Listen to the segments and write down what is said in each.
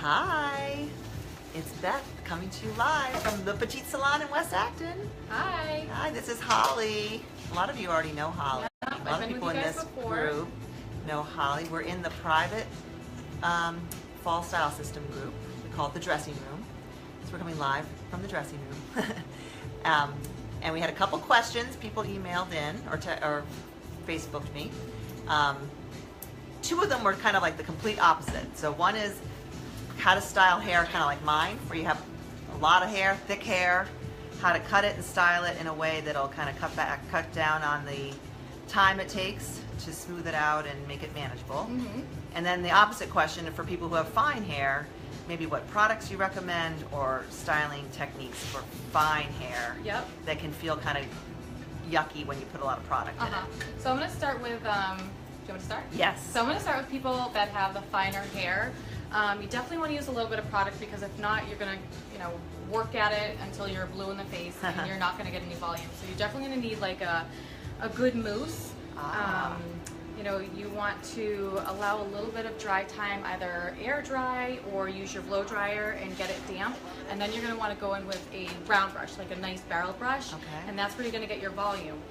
Hi, it's Beth coming to you live from the Petite Salon in West Acton. Hi. Hi, this is Holly. A lot of you already know Holly. Yeah, A lot of people in this group know Holly. We're in the private fall style system group. We call it the dressing room. So we're coming live from the dressing room. And we had a couple questions people emailed in or Facebooked me. Two of them were kind of like the complete opposite. So one is how to style hair kind of like mine, where you have a lot of hair, thick hair, how to cut it and style it in a way that'll kind of cut down on the time it takes to smooth it out and make it manageable. Mm-hmm. And then the opposite question for people who have fine hair, maybe what products you recommend or styling techniques for fine hair that can feel kind of yucky when you put a lot of product in it. So I'm going to start with, do you want me to start? Yes. So I'm going to start with people that have the finer hair. You definitely want to use a little bit of product, because if not, you're going to, work at it until you're blue in the face and you're not going to get any volume. So you're definitely going to need like a good mousse. You want to allow a little bit of dry time, either air dry or use your blow dryer and get it damp. And then you're going to want to go in with a round brush, like a nice barrel brush. Okay. And that's where you're going to get your volume.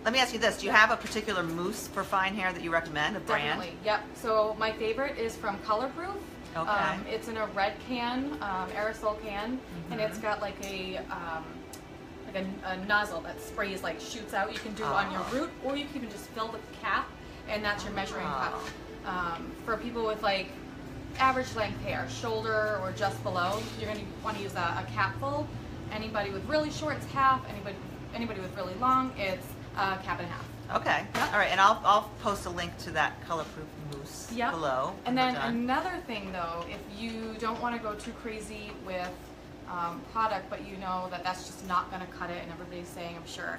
Let me ask you this. Do you have a particular mousse for fine hair that you recommend, a brand? Definitely, yep. So my favorite is from Colorproof. Okay. It's in a red can, aerosol can, and it's got like a nozzle that sprays, like shoots out. You can do on your root, or you can even just fill the cap, and that's your measuring cup. For people with like average length hair, shoulder or just below, you're going to want to use a capful. Anybody with really short, it's half. Anybody with really long, it's cap and a half. Okay. Yep. All right, and I'll post a link to that Colorproof mousse below. And then another thing though, if you don't want to go too crazy with product, but you know that that's just not going to cut it, and everybody's saying, I'm sure,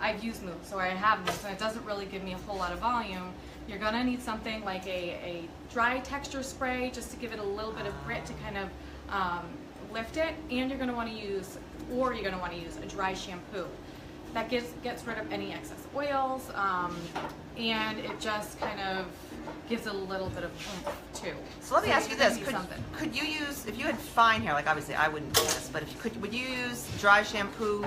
I've used mousse, so I have mousse, and it doesn't really give me a whole lot of volume. You're going to need something like a dry texture spray, just to give it a little bit of grit to kind of lift it, and you're going to want to use a dry shampoo. That gets rid of any excess oils, and it just kind of gives it a little bit of oomph too. So let me ask you this: could you use, if you had fine hair, like obviously I wouldn't do this, but if would you use dry shampoo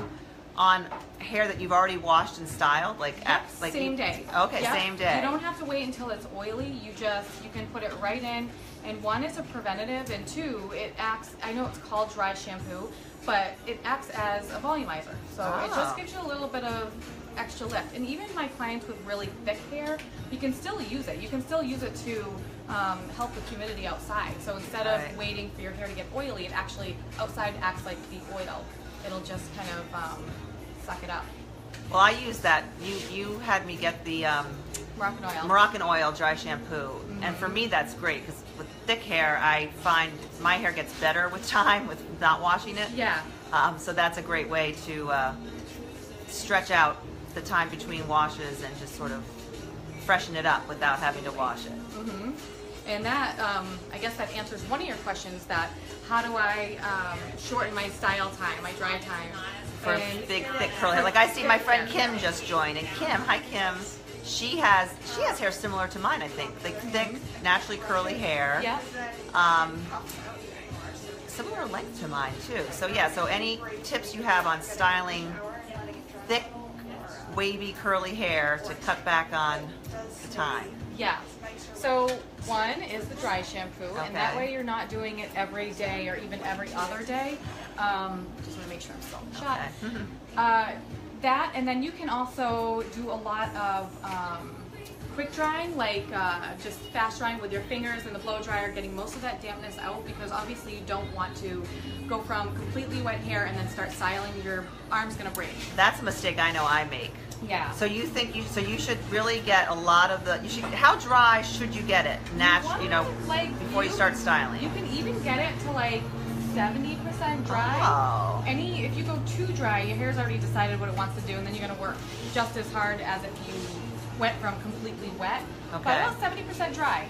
on hair that you've already washed and styled, like same day? Okay, same day. You don't have to wait until it's oily. You can put it right in. And one, it's a preventative, and two, it acts. I know it's called dry shampoo, but it acts as a volumizer. So it just gives you a little bit of extra lift. And even my clients with really thick hair, you can still use it. You can still use it to help with humidity outside. So instead of waiting for your hair to get oily, it actually outside acts like the oil. It'll just kind of suck it up. Well, I use that. You had me get the Moroccan oil dry shampoo, and for me that's great, because with thick hair I find my hair gets better with time with not washing it. Yeah. So that's a great way to stretch out the time between washes and just sort of freshen it up without having to wash it. Mm-hmm. And that, I guess that answers one of your questions, that how do I shorten my style time, my dry time? For big, thick curly hair. Like I see my friend Kim just joined, and Kim, hi Kim, she has hair similar to mine, I think. Like thick, naturally curly hair. Yeah. Similar length to mine too. So yeah, so any tips you have on styling thick, wavy, curly hair to cut back on the time? Yeah. So one is the dry shampoo, and that way you're not doing it every day or even every other day. Just want to make sure I'm still in the shot. That, and then you can also do a lot of quick drying, like just fast drying with your fingers and the blow dryer, getting most of that dampness out, because obviously you don't want to go from completely wet hair and then start styling. Your arm's gonna break. That's a mistake I know I make. Yeah. So you think you should really get a lot of the, how dry should you get it before you start styling? You can even get it to like 70% dry. Oh. If you go too dry, your hair's already decided what it wants to do, and then you're gonna work just as hard as if you went from completely wet. Okay. But about 70% dry.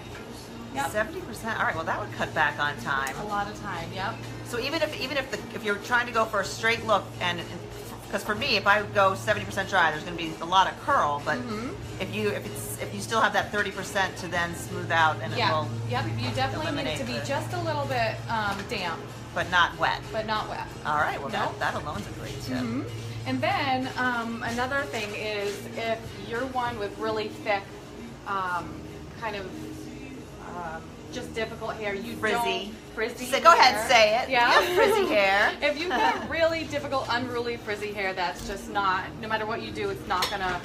Yep. 70%. All right. Well, that would cut back on time. A lot of time. Yep. So even if you're trying to go for a straight look and because for me, if I go 70% dry, there's going to be a lot of curl. But if you still have that 30% to then smooth out, and it will you definitely need it eliminate to be the- just a little bit damp, but not wet. but not wet. All right, well Nope. that alone's a great tip. And then another thing is if you're one with really thick, kind of just difficult hair, you Frizzy. frizzy. So go ahead, hair. say it. Yeah, You have frizzy hair. If you've got really difficult, unruly frizzy hair, that's just not. No matter what you do, it's not gonna.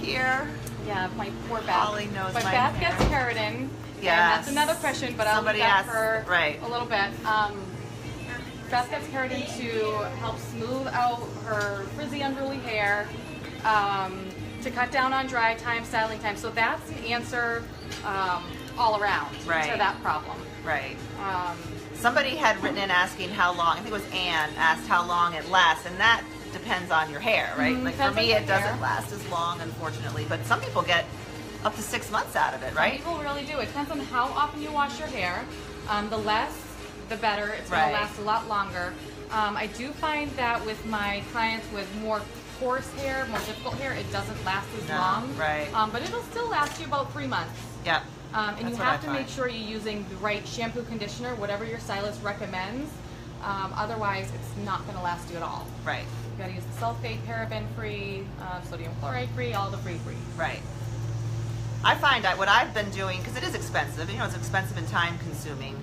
Here, Yeah, my poor Beth. Holly knows but my Beth hair. gets keratin. And Yes. that's another question, but I'll Somebody leave that asked- for right. a little bit. Beth gets keratin to help smooth out her frizzy, unruly hair, to cut down on dry time, styling time. So that's an answer all around Right. to that problem. right. Um, Somebody had written in asking how long. I think it was Anne asked how long it lasts, and that depends on your hair, right? Like for depends on me, your it doesn't hair. last as long, unfortunately. But some people get up to 6 months out of it, Some right? people really do. It depends on how often you wash your hair. The less, the better. It's going Right. to last a lot longer. I do find that with my clients with more coarse hair, more difficult hair, it doesn't last as No, long. right. But it'll still last you about 3 months. Yep. And That's you what I have to make find. sure you're using the right shampoo, conditioner, whatever your stylist recommends. Otherwise, it's not going to last you at all. Right. You got to use the sulfate, paraben-free, sodium chloride-free, all the free. Right. I find that what I've been doing, because it is expensive, you know, it's expensive and time consuming,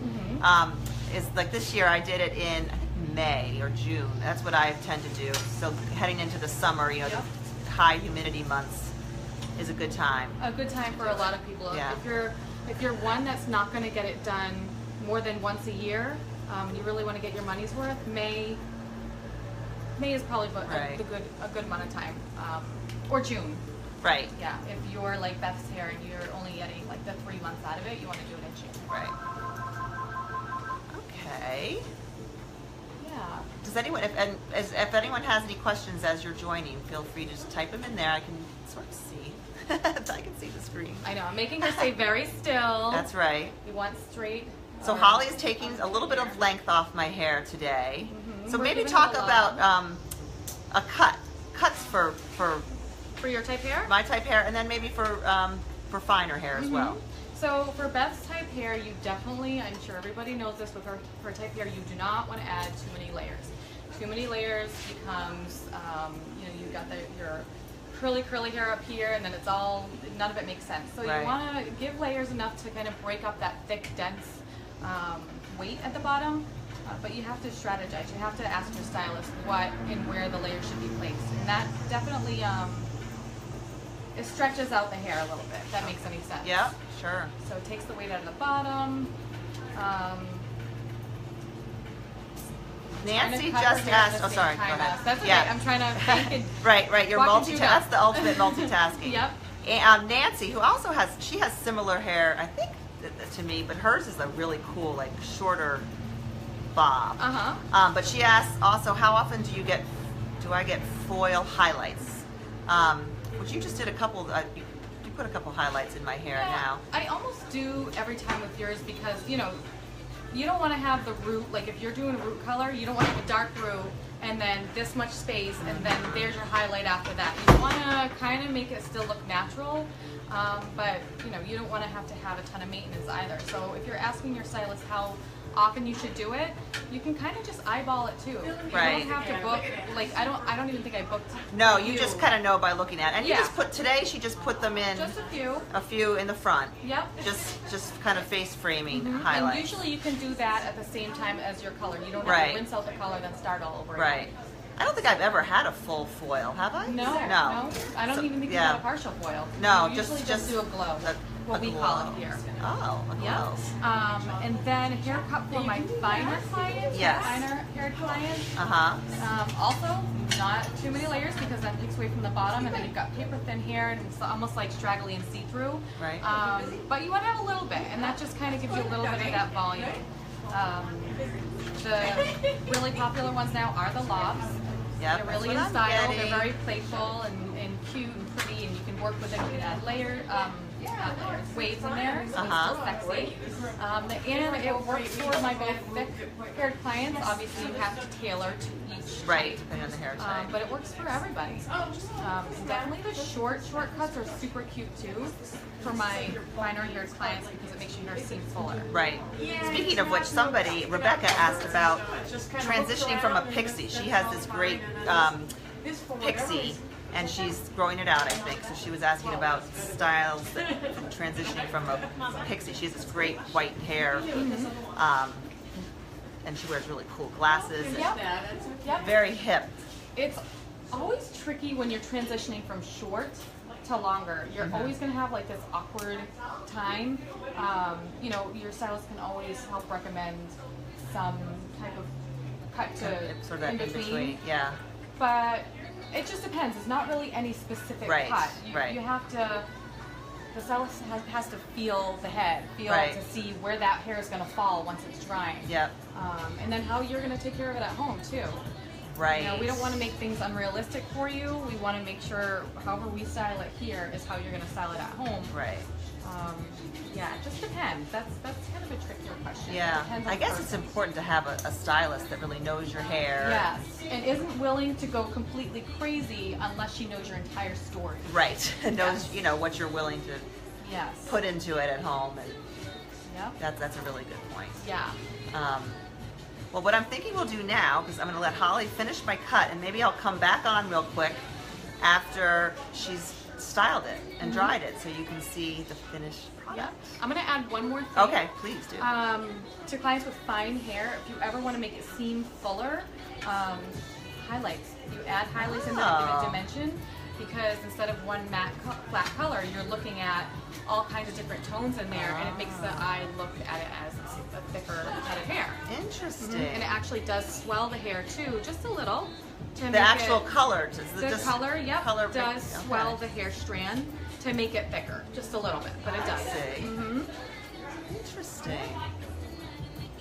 is like this year I did it in, I think, May or June. That's what I tend to do. So heading into the summer, you know, Yep. the high humidity months is a good time. A good time for a lot of people. Yeah. If you're one that's not going to get it done more than once a year, you really want to get your money's worth. May is probably Right. a good amount of time, or June. Right. Yeah, if you're like Beth's hair and you're only getting like the 3 months out of it, you want to do it in June. Right. Okay. Yeah. Does anyone, if anyone has any questions as you're joining, feel free to just type them in there. I can sort of see. I can see the screen. I know. I'm making her stay very still. That's right. You want straight. So or- Holly is taking a little bit of length off my hair today. So We're maybe giving talk it a about lot. cuts for For your type hair? my type hair, and then maybe for finer hair as well. So for Beth's type hair, you definitely, I'm sure everybody knows this with her type hair, you do not want to add too many layers. Too many layers becomes, you know, you've got your curly hair up here, and then it's all, none of it makes sense. So Right. you want to give layers enough to kind of break up that thick, dense weight at the bottom. But you have to strategize. You have to ask your stylist what and where the layers should be placed. And that definitely, it stretches out the hair a little bit, if that makes any sense. Yeah, sure. So it takes the weight out of the bottom. Nancy Trying to cut her just hair at asked. the Oh, same sorry. Go time ahead. as- That's okay. Yeah. I'm trying to think and Right. You're walking through That's that. the ultimate multitasking. Yep. And, Nancy, who also has similar hair, I think, to me, but hers is a really cool, like shorter bob. But she asks also, how often do I get foil highlights? Which you just did a couple. You put a couple highlights in my hair now. I almost do every time with yours because, you know, you don't want to have the root, like if you're doing a root color, you don't want to have a dark root and then this much space and then there's your highlight after that. You want to kind of make it still look natural, but you know, you don't want to have a ton of maintenance either. So if you're asking your stylist how often you should do it, you can kind of just eyeball it too. Right. You don't have to book, like I don't even think I booked. No, you just kind of know by looking at it. And you Yeah. just put, today she just put them in, Just a few. in the front. Yep. Just kind of face framing And highlights. usually you can do that at the same time as your color. You don't have Right. to rinse out the color then start all over Right. again. I don't think I've ever had a full foil, have I? No. I don't So- even think you yeah. have a partial foil. No, You just usually just do a glow. What we call it here. Oh, a Yeah. glow. And then haircut for my finer clients, Yes. finer haired clients. Also, not too many layers because that takes away from the bottom, and then you've got paper thin hair and it's almost like straggly and see-through. Right. But you want to have a little bit, and that just kind of gives you a little bit of that volume. The really popular ones now are the lobs. Yep, They're that's really what in I'm style. getting. They're very playful and cute and pretty, and you can work with them. You can add waves in there, so Uh-huh. it's still sexy. And it works for my both thick-haired clients. Obviously, you have to tailor to each Right, type. depending on the hair type. But it works for everybody. Definitely the short cuts are super cute too for my finer haired clients because it makes your hair seem fuller. Right. Speaking of which, Rebecca asked about transitioning from a pixie. She has this great pixie, and she's growing it out, I think. So she was asking about styles from transitioning from a pixie. She has this great white hair, and she wears really cool glasses. And Yep. very hip. It's always tricky when you're transitioning from short to longer. You're always going to have like this awkward time. You know, your stylist can always help recommend some type of cut to Sort of that in between. Yeah. But it just depends. It's not really any specific cut. You have to, the stylist has to feel the head, to see where that hair is going to fall once it's drying. Yep. And then how you're going to take care of it at home too. Right. You know, we don't want to make things unrealistic for you. We want to make sure however we style it here is how you're going to style it at home. Right. Yeah, it just depends. That's kind of a trickier question. Yeah. Depends on I the guess person. it's important to have a stylist that really knows your hair. Yes, and isn't willing to go completely crazy unless she knows your entire story. Right. And knows, you know, what you're willing to Yes. put into it at home, and Yep. that's a really good point. Yeah. Well, what I'm thinking we'll do now, because I'm going to let Holly finish my cut, and maybe I'll come back on real quick after she's styled it and dried it, so you can see the finished product. I'm going to add one more thing. Okay, please do. To clients with fine hair, if you ever want to make it seem fuller, highlights. You add highlights in there to give it dimension, because instead of one matte flat color, you're looking at all kinds of different tones in there, and it makes the eye look at it as a thicker head of hair. Interesting. And it actually does swell the hair too, just a little. To The make actual it, color. the color, yep, color does swell the hair strand to make it thicker, just a little bit, but it does. See. Mm-hmm. Interesting.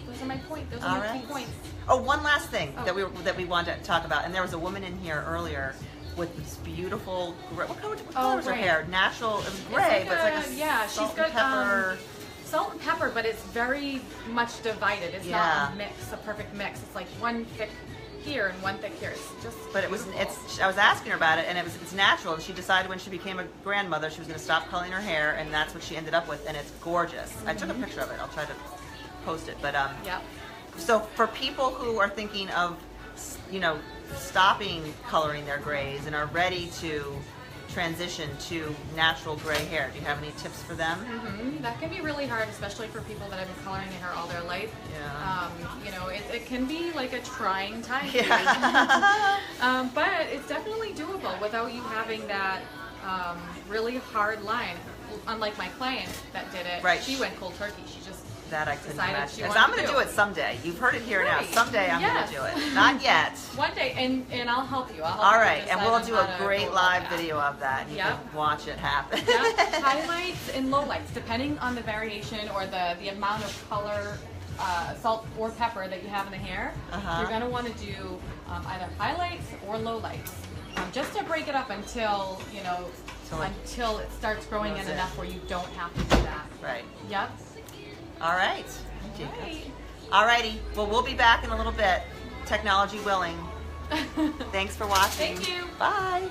Those are my points. Those All are my right. key points. Oh, one last thing that we wanted to talk about, and there was a woman in here earlier with this beautiful gray. What color was her gray. hair? Natural. It was gray, but it's like a she's salt got and pepper. salt and pepper, but it's very much divided. It's not a mix, a perfect mix. It's like one thick here and one thick here. It's just. But it was. beautiful. I was asking her about it, and it's natural. And she decided when she became a grandmother, she was going to stop coloring her hair, and that's what she ended up with. And it's gorgeous. I took a picture of it. I'll try to post it. But Yep. So for people who are thinking of, you know, stopping coloring their grays and are ready to transition to natural gray hair, do you have any tips for them? That can be really hard, especially for people that have been coloring their hair all their life. Yeah. You know, it can be like a trying time. Yeah. But it's definitely doable without you having that really hard line. Unlike my client that did it, Right. she went cold turkey. She just That I couldn't decided imagine. she Because wanted I'm to going to do do it someday. You've heard it here now. Right. Someday I'm Yes. going to do it. Not yet. one day, and I'll help you. I'll help All you right, and decide we'll on do how a to great go live about that. video of that, and you Yep. can watch it happen. Yep. Highlights and lowlights, depending on the variation or the amount of color, salt or pepper that you have in the hair, you're going to want to do either highlights or lowlights, just to break it up until, you know, until it starts growing in Grows in. enough where you don't have to do that. Right. Yep. All right. Right. All righty. Well, we'll be back in a little bit, technology willing. Thanks for watching. Thank you. Bye.